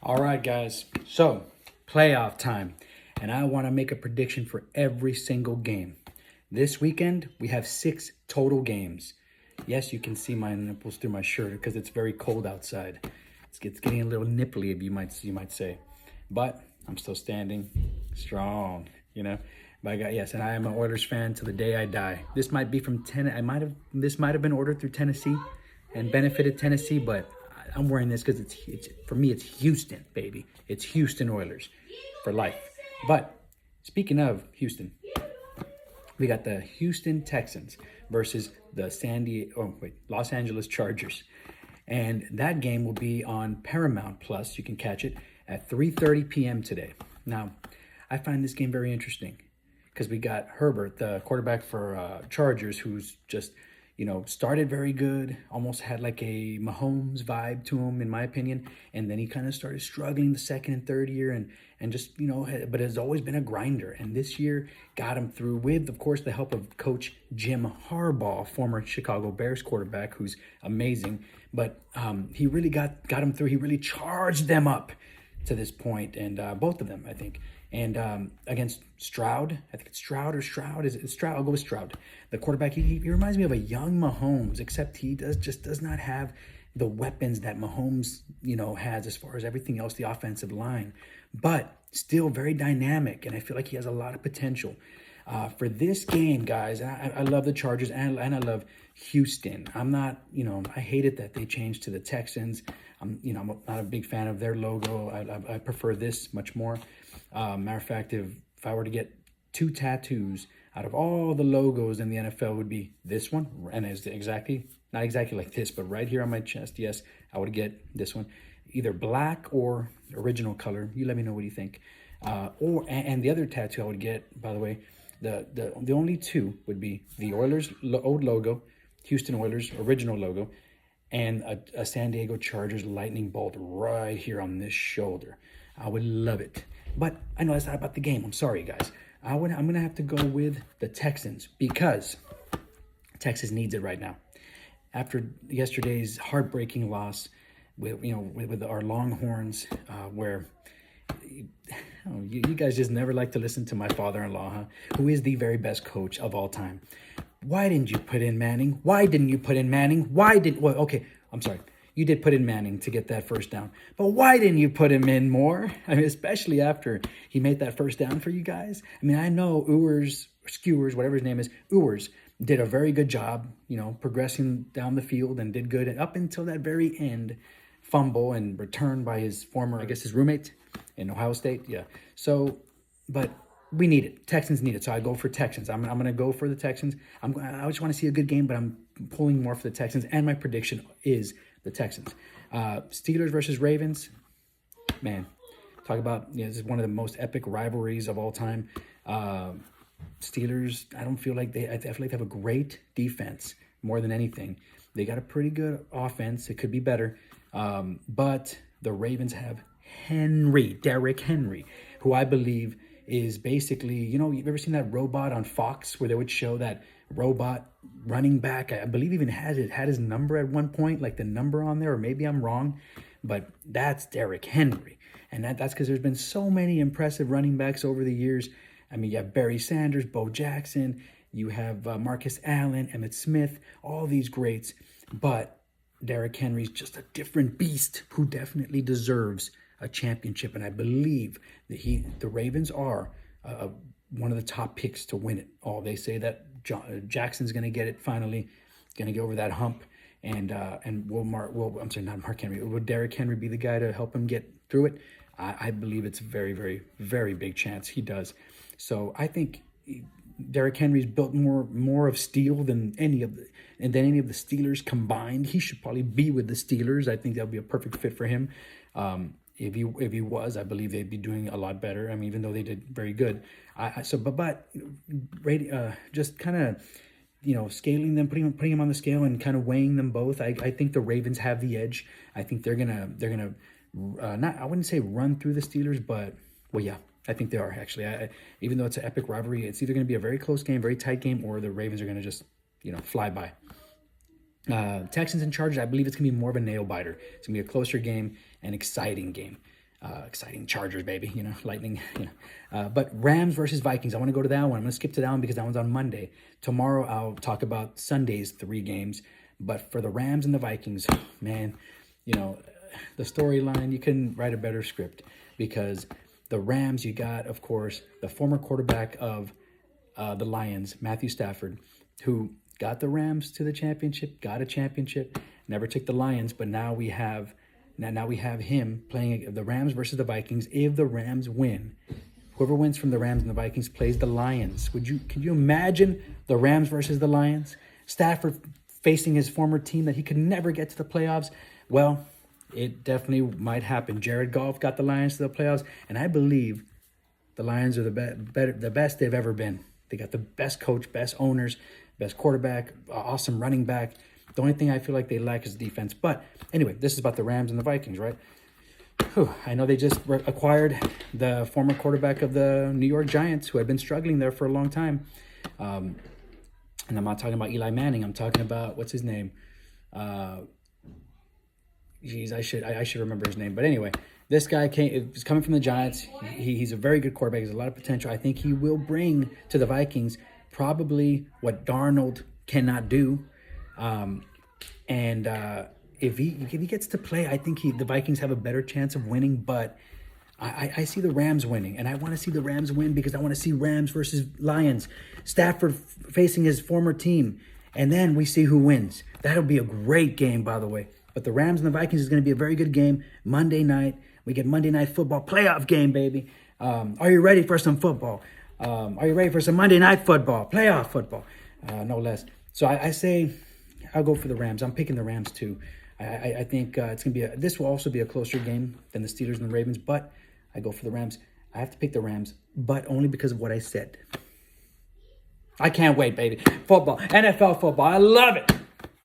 All right, guys. So, playoff time. And I want to make a prediction for every single game. This weekend, we have 6 total games. Yes, you can see my nipples through my shirt because it's very cold outside. It's getting a little nipply, if you might say. But I'm still standing strong. But yes, and I am an Oilers fan till the day I die. This might be from this might have been ordered through Tennessee and benefited Tennessee, but I'm wearing this because it's for me. It's Houston, baby. It's Houston Oilers for life. But speaking of Houston, we got the Houston Texans versus the Los Angeles Chargers, and that game will be on Paramount Plus. You can catch it at 3:30 p.m. today. Now, I find this game very interesting because we got Herbert, the quarterback for Chargers, who's just started very good, almost had like a Mahomes vibe to him, in my opinion. And then he kind of started struggling the second and third year and just, but has always been a grinder. And this year got him through with, of course, the help of Coach Jim Harbaugh, former Chicago Bears quarterback, who's amazing. But he really got him through. He really charged them up to this point, and both of them, I think. And against Stroud, I think it's Stroud or Stroud. Is it Stroud? I'll go with Stroud. The quarterback, he reminds me of a young Mahomes, except he does not have the weapons that Mahomes, has as far as everything else, the offensive line. But still very dynamic, and I feel like he has a lot of potential. For this game, guys, I love the Chargers and I love Houston. I'm not, I hate it that they changed to the Texans. I'm not a big fan of their logo. I prefer this much more. Matter of fact, if I were to get 2 tattoos out of all the logos in the NFL, would be this one, and it's not exactly like this, but right here on my chest. Yes, I would get this one, either black or original color. You let me know what you think. And the other tattoo I would get, by the way, the only 2 would be the Oilers old logo, Houston Oilers original logo, and a San Diego Chargers lightning bolt right here on this shoulder. I would love it. But I know that's not about the game. I'm sorry, guys. I'm going to have to go with the Texans because Texas needs it right now. After yesterday's heartbreaking loss with our Longhorns, where you guys just never like to listen to my father-in-law, huh? Who is the very best coach of all time. Why didn't you put in Manning? Why didn't you put in Manning? Okay, I'm sorry. You did put in Manning to get that first down. But why didn't you put him in more? I mean, especially after he made that first down for you guys. I mean, I know Skewers, whatever his name is, Ewers, did a very good job, progressing down the field and did good up until that very end fumble and return by his former, his roommate in Ohio State. Yeah. So, but we need it. Texans need it. So I go for Texans. I'm going to go for the Texans. I just want to see a good game, but I'm pulling more for the Texans. And my prediction is the Texans. Steelers versus Ravens. Man, talk about, this is one of the most epic rivalries of all time. Steelers, I feel like they have a great defense more than anything. They got a pretty good offense. It could be better. But the Ravens have Derrick Henry, who I believe is basically, you've ever seen that robot on Fox where they would show that robot running back? I believe even had his number at one point, like the number on there, or maybe I'm wrong, but that's Derrick Henry. And that's because there's been so many impressive running backs over the years. I mean, you have Barry Sanders, Bo Jackson, you have Marcus Allen, Emmitt Smith, all these greats, but Derrick Henry's just a different beast who definitely deserves a championship, and I believe that the Ravens are one of the top picks to win it all. They say that Jackson's going to get it finally, going to get over that hump, and not Mark Henry. Will Derrick Henry be the guy to help him get through it? I believe it's a very, very, very big chance he does. So I think Derrick Henry's built more of steel than any of the Steelers combined. He should probably be with the Steelers. I think that would be a perfect fit for him. If he was, I believe they'd be doing a lot better. I mean, even though they did very good. Just kind of, scaling them, putting them on the scale and kind of weighing them both. I think the Ravens have the edge. I think they're gonna I wouldn't say run through the Steelers, but well, yeah, I think they are actually. Even though it's an epic rivalry, it's either going to be a very close game, very tight game, or the Ravens are going to just fly by. Texans and Chargers, I believe it's going to be more of a nail-biter. It's going to be a closer game, an exciting game. Exciting Chargers, baby, Lightning, But Rams versus Vikings, I want to go to that one. I'm going to skip to that one because that one's on Monday. Tomorrow, I'll talk about Sunday's 3 games. But for the Rams and the Vikings, man, the storyline, you couldn't write a better script because the Rams, you got, of course, the former quarterback of the Lions, Matthew Stafford, who got the Rams to the championship, got a championship, never took the Lions, but now we have him playing the Rams versus the Vikings. If the Rams win, whoever wins from the Rams and the Vikings plays the Lions. Can you imagine the Rams versus the Lions? Stafford facing his former team that he could never get to the playoffs. Well, it definitely might happen. Jared Goff got the Lions to the playoffs, and I believe the Lions are the best they've ever been. They got the best coach, best owners, best quarterback, awesome running back. The only thing I feel like they lack is defense. But anyway, this is about the Rams and the Vikings, right? I know they just acquired the former quarterback of the New York Giants, who had been struggling there for a long time. And I'm not talking about Eli Manning. I'm talking about, what's his name? I should remember his name. But anyway, this guy is coming from the Giants. He's a very good quarterback. He has a lot of potential. I think he will bring to the Vikings probably what Darnold cannot do. If he gets to play, I think the Vikings have a better chance of winning. But I see the Rams winning, and I want to see the Rams win because I want to see Rams versus Lions. Stafford facing his former team, and then we see who wins. That'll be a great game, by the way. But the Rams and the Vikings is going to be a very good game. Monday night, we get Monday Night Football playoff game, baby. Are you ready for some football? Are you ready for some Monday Night Football, playoff football? No less. So I say I'll go for the Rams. I'm picking the Rams too. I think it's going to be this will also be a closer game than the Steelers and the Ravens, but I go for the Rams. I have to pick the Rams, but only because of what I said. I can't wait, baby. Football, NFL football. I love it.